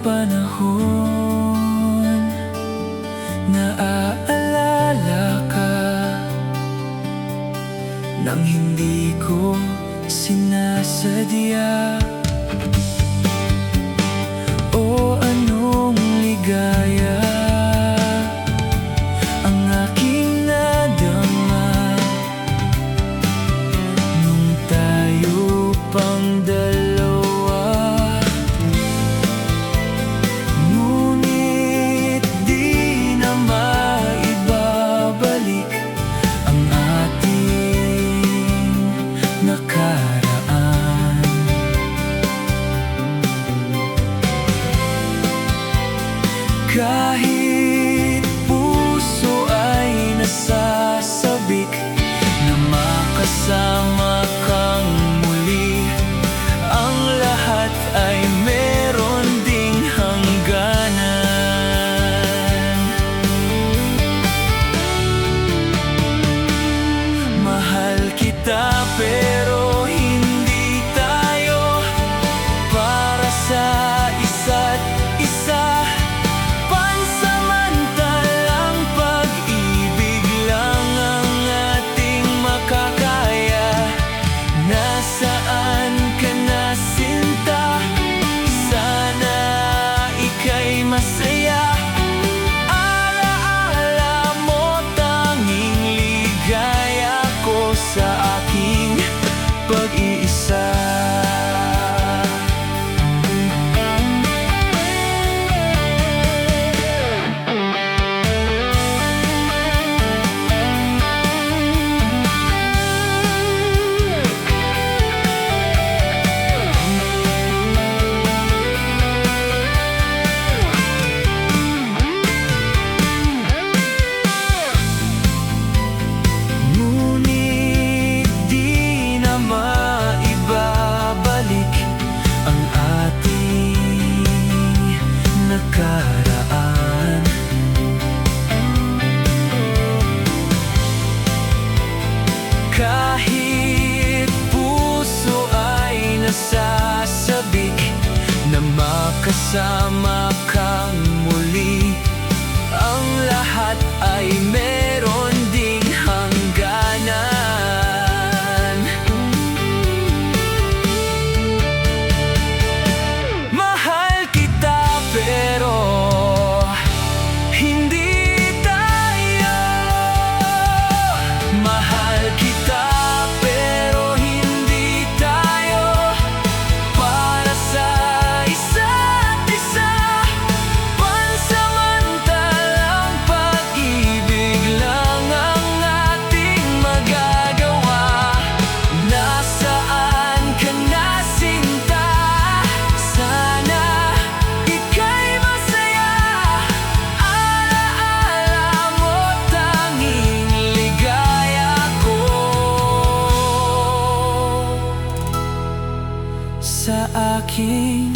panahon, naaalala ka nang hindi ko sinasadya. O anong ligaya ang aking nadama nung tayo pang dalawa. Ngunit di na maibabalik ang ating nakaraan. Kahit puso ay nasasabik na makasama kang muli, ang lahat ay meron ding hangganan. Mahal kita pero hindi tayo para sa isa't isa. Nasaan ka na, sinta? Sana ika'y masaya. Alaala mo, tanging ligaya ko sa aking pag-iisa. Nakaraan. Kahit puso ay nasasabik na makasama kang muli, ang lahat ay meron ding hangganan. Mahal kita pero hindi tayo. Mahal kita pero hindi tayo para sa isa't isa. Pansamantalang pag-ibig lang ang ating magagawa. Nasaan ka na, sinta? Sana ika'y masaya. Alaala mo, tanging ligaya ko sa aking